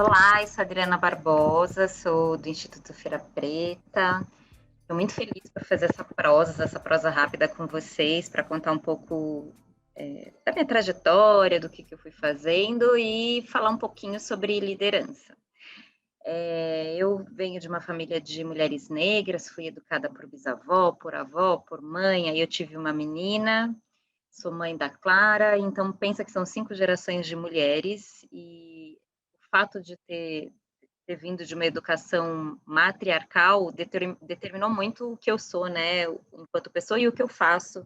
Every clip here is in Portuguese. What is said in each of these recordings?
Olá, eu sou a Adriana Barbosa, sou do Instituto Feira Preta. Estou muito feliz por fazer essa prosa rápida com vocês, para contar um pouco da minha trajetória, do que eu fui fazendo e falar um pouquinho sobre liderança. Eu venho de uma família de mulheres negras, fui educada por bisavó, por avó, por mãe, aí eu tive uma menina, sou mãe da Clara, então pensa que são 5 gerações de mulheres e o fato de ter vindo de uma educação matriarcal determinou muito o que eu sou, né, enquanto pessoa e o que eu faço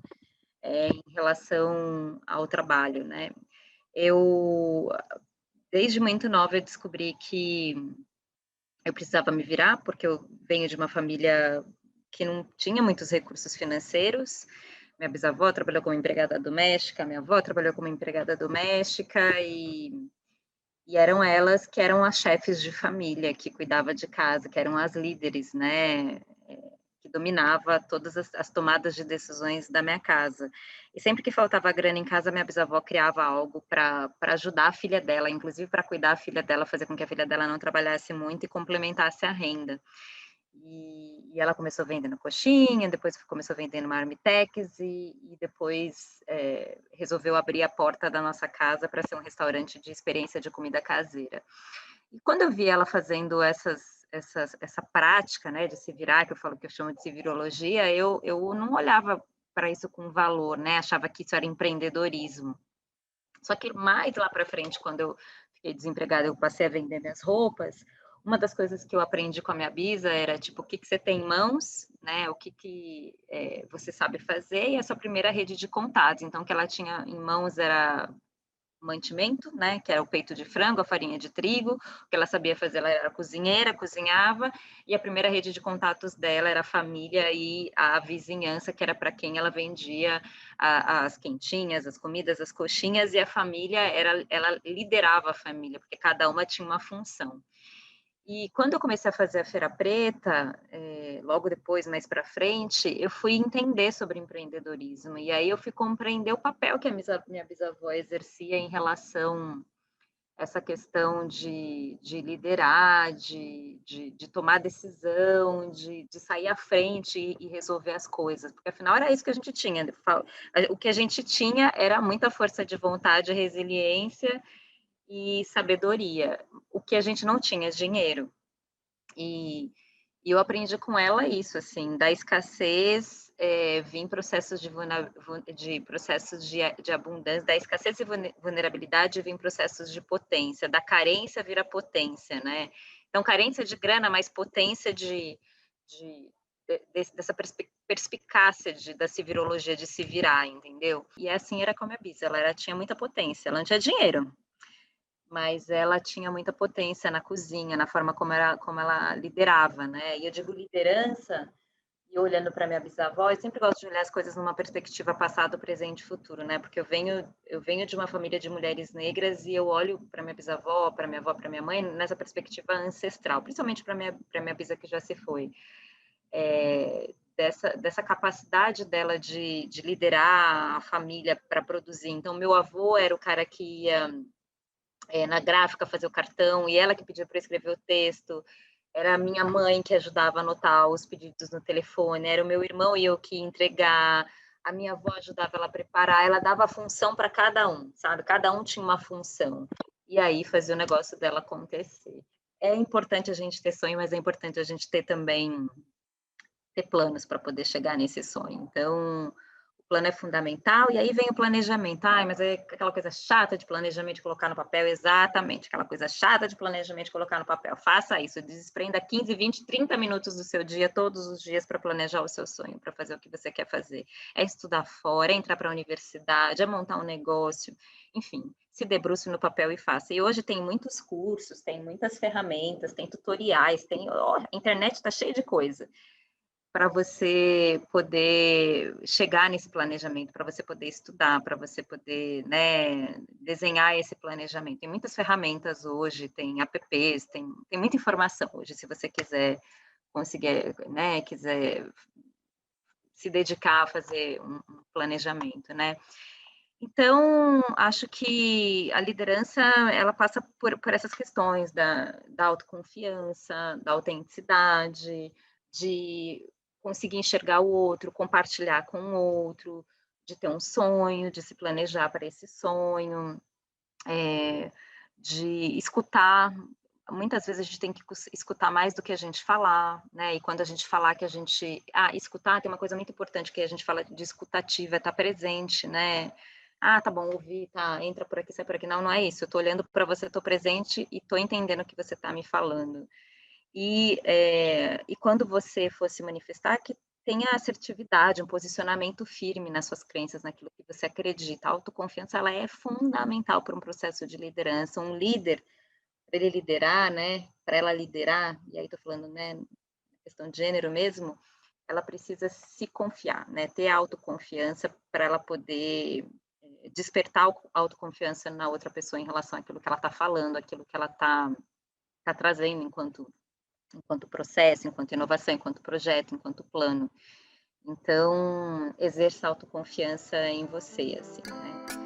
em relação ao trabalho, né. Eu, desde muito nova, eu descobri que eu precisava me virar, porque eu venho de uma família que não tinha muitos recursos financeiros. Minha bisavó trabalhou como empregada doméstica, minha avó trabalhou como empregada doméstica e eram elas que eram as chefes de família, que cuidava de casa, que eram as líderes, né, que dominava todas as tomadas de decisões da minha casa. E sempre que faltava grana em casa, minha bisavó criava algo para ajudar a filha dela, inclusive para cuidar da filha dela, fazer com que a filha dela não trabalhasse muito e complementasse a renda. E ela começou vendendo coxinha, depois começou vendendo marmitex e depois resolveu abrir a porta da nossa casa para ser um restaurante de experiência de comida caseira. E quando eu vi ela fazendo essa prática, né, de se virar, que eu falo que eu chamo de civirologia, eu não olhava para isso com valor, né, achava que isso era empreendedorismo. Só que mais lá para frente, quando eu fiquei desempregada, eu passei a vender minhas roupas. Uma das coisas que eu aprendi com a minha bisa era tipo o que, que você tem em mãos, né? O que você sabe fazer e a sua primeira rede de contatos. Então, o que ela tinha em mãos era mantimento, né, que era o peito de frango, a farinha de trigo, o que ela sabia fazer, ela era cozinheira, cozinhava, e a primeira rede de contatos dela era a família e a vizinhança, que era para quem ela vendia as quentinhas, as comidas, as coxinhas, e a família, ela liderava a família, porque cada uma tinha uma função. E quando eu comecei a fazer a Feira Preta, logo depois, mais para frente, eu fui entender sobre empreendedorismo. E aí eu fui compreender o papel que a minha bisavó exercia em relação a essa questão de liderar, de tomar decisão, de sair à frente e resolver as coisas. Porque afinal era isso que a gente tinha. O que a gente tinha era muita força de vontade, resiliência e sabedoria. O que a gente não tinha é dinheiro. E, e eu aprendi com ela isso, assim, da escassez vim processos de abundância, da escassez e vulnerabilidade vem processos de potência, da carência vira potência, né? Então, carência de grana, mas potência dessa perspicácia da civirologia de se virar, entendeu? E assim era com a minha bisa, ela tinha muita potência, ela não tinha dinheiro, mas ela tinha muita potência na cozinha, na forma como ela liderava, né? E eu digo liderança, e olhando para minha bisavó, eu sempre gosto de olhar as coisas numa perspectiva passado, presente e futuro, né? Porque eu venho de uma família de mulheres negras e eu olho para minha bisavó, para minha avó, para minha mãe, nessa perspectiva ancestral, principalmente para minha bisa que já se foi. Dessa capacidade dela de liderar a família para produzir. Então, meu avô era o cara que ia na gráfica fazer o cartão, e ela que pedia para eu escrever o texto, era a minha mãe que ajudava a anotar os pedidos no telefone, era o meu irmão e eu que ia entregar, a minha avó ajudava ela a preparar, ela dava a função para cada um, sabe? Cada um tinha uma função. E aí fazia o negócio dela acontecer. É importante a gente ter sonho, mas é importante a gente ter também ter planos para poder chegar nesse sonho. Então, o plano é fundamental, e aí vem o planejamento. Ai, mas é aquela coisa chata de planejamento de colocar no papel, exatamente, aquela coisa chata de planejamento de colocar no papel. Faça isso, desprenda 15, 20, 30 minutos do seu dia, todos os dias, para planejar o seu sonho, para fazer o que você quer fazer. É estudar fora, é entrar para a universidade, é montar um negócio, enfim, se debruce no papel e faça. E hoje tem muitos cursos, tem muitas ferramentas, tem tutoriais, a internet está cheia de coisa para você poder chegar nesse planejamento, para você poder estudar, para você poder, né, desenhar esse planejamento. Tem muitas ferramentas hoje, tem apps, tem muita informação hoje, se você quiser conseguir, né, quiser se dedicar a fazer um planejamento, né? Então, acho que a liderança, ela passa por essas questões da autoconfiança, da autenticidade, de conseguir enxergar o outro, compartilhar com o outro, de ter um sonho, de se planejar para esse sonho, eh, de escutar. Muitas vezes a gente tem que escutar mais do que a gente falar, né, e quando a gente falar que a gente escutar, tem uma coisa muito importante que a gente fala de escutativa, é estar presente, né. "Ah, tá bom, ouvi, tá, entra por aqui, sai por aqui", não, não é isso, eu estou olhando para você, estou presente e estou entendendo o que você está me falando. E quando você for se manifestar, que tenha assertividade, um posicionamento firme nas suas crenças, naquilo que você acredita. A autoconfiança, ela é fundamental para um processo de liderança. Um líder, para ele liderar, né, para ela liderar, e aí estou falando, né, questão de gênero mesmo, ela precisa se confiar, né, ter autoconfiança para ela poder despertar autoconfiança na outra pessoa em relação àquilo que ela está falando, aquilo que ela está trazendo enquanto processo, enquanto inovação, enquanto projeto, enquanto plano. Então, exerça autoconfiança em você, assim, né.